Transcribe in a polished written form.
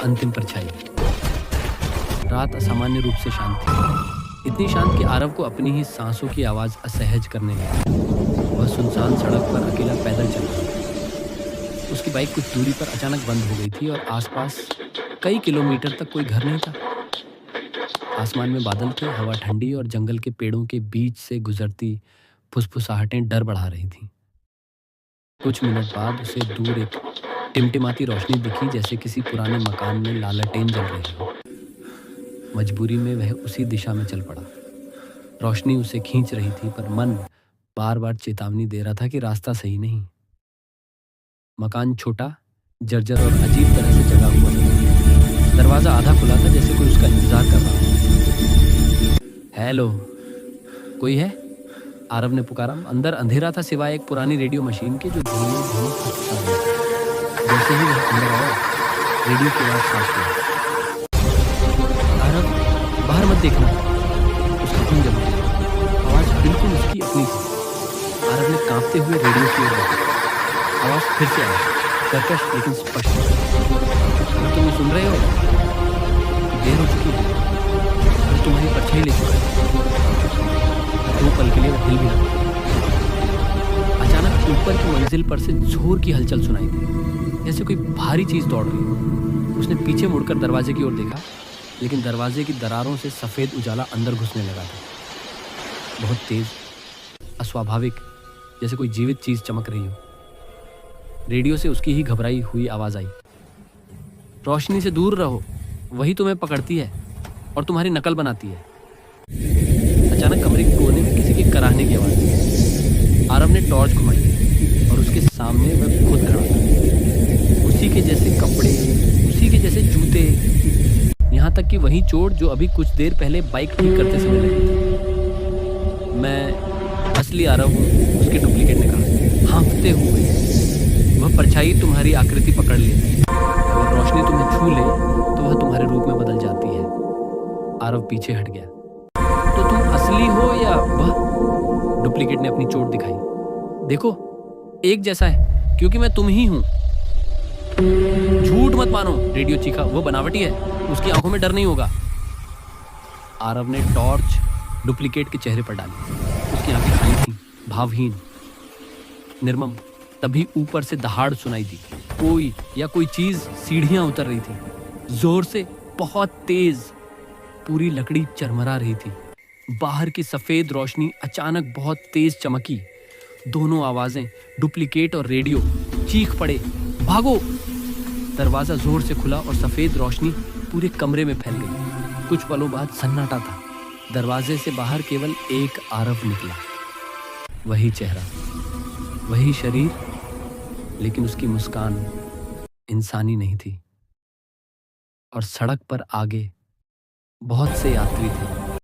अंतिम परछाई। रात असामान्य रूप से शांत थी, इतनी शांत कि आरव को अपनी ही सांसों की आवाज असहज करने लगी। वह सुनसान सड़क पर अकेला पैदल चल रहा था। उसकी बाइक कुछ दूरी पर अचानक बंद हो गई थी और आसपास कई किलोमीटर तक कोई घर नहीं था। आसमान में बादल थे, हवा ठंडी और जंगल के पेड़ों के बीच से गुजरती फुसफुसाहटें डर बढ़ा रही थीं। कुछ मिनट बाद उसे दूर एक टिमटिमाती रोशनी दिखी, जैसे किसी पुराने मकान में लालटेन जल रही हो। मजबूरी में वह उसी दिशा में चल पड़ा। रोशनी उसे खींच रही थी, पर मन बार बार चेतावनी दे रहा था कि रास्ता सही नहीं। मकान छोटा, जर्जर और अजीब तरह से जगा हुआ था। दरवाजा आधा खुला था, जैसे कोई उसका इंतजार कर रहा हो। हेलो, कोई है? आरव ने पुकारा। अंदर अंधेरा था, सिवाय एक पुरानी रेडियो मशीन के जो धीमे धीमे फुसफुसा रही थी। जैसे ही वह अंदर आया, रेडियो की आवाज साफ हुई। आरव, बाहर मत देखना। उसका खून जम गया। आवाज बिल्कुल उसकी अपनी थी। आरव ने कांपते हुए रेडियो की ओर देखा। आवाज फिर से आई, कर्कश लेकिन स्पष्ट। अगर तुम ये सुन रहे हो, देर हो चुकी है। अगर तुम्हारी परछाई ले चुका है। 2 पल के लिए वह हिल भी लगा। अचानक ऊपर की मंजिल पर से जोर की हलचल सुनाई दी, जैसे कोई भारी चीज दौड़ रही हो। उसने पीछे मुड़कर दरवाजे की ओर देखा, लेकिन दरवाजे की दरारों से सफेद उजाला अंदर घुसने लगा था। बहुत तेज, अस्वाभाविक, जैसे कोई जीवित चीज चमक रही हो। रेडियो से उसकी ही घबराई हुई आवाज आई, रोशनी से दूर रहो, वही तुम्हें पकड़ती है और तुम्हारी नकल बनाती है। अचानक कमरे के कोने में किसी के कराहने की आवाज आई। आरव ने टॉर्च घुमाई और उसके सामने वह खुद खड़ा था। उसी के जैसे कपड़े, उसी के जैसे जूते, यहाँ तक कि वही चोट जो अभी कुछ देर पहले बाइक ठीक करते समय लगी थी। मैं असली आरव हूँ, उसके डुप्लीकेट ने कहा, हाँफते हुए। वह परछाई तुम्हारी आकृति पकड़ लेती, और रोशनी तुम्हें छू ले तो वह तुम्हारे रूप में बदल जाती है। आरव पीछे हट गया। तो तुम असली हो या वह? डुप्लीकेट ने अपनी चोट दिखाई। देखो, एक जैसा है, क्योंकि मैं तुम ही हूं। झूठ मत मानो, रेडियो चीखा। वो बनावटी है, उसकी आंखों में डर नहीं होगा। आरव ने टॉर्च डुप्लीकेट के चेहरे पर डाली। उसकी आंखें खाली थीं, भावहीन, निर्मम। तभी ऊपर से दहाड़ सुनाई दी। कोई चीज सीढ़ियां उतर रही थी, जोर से, बहुत तेज। पूरी लकड़ी चरमरा रही थी। बाहर की सफेद रोशनी अचानक बहुत तेज चमकी। दोनों आवाजें, डुप्लीकेट और रेडियो, चीख पड़े, भागो। दरवाजा जोर से खुला और सफेद रोशनी पूरे कमरे में फैल गई। कुछ पलों बाद सन्नाटा था। दरवाजे से बाहर केवल एक आरव निकला। वही चेहरा, वही शरीर, लेकिन उसकी मुस्कान इंसानी नहीं थी। और सड़क पर आगे बहुत से यात्री थे,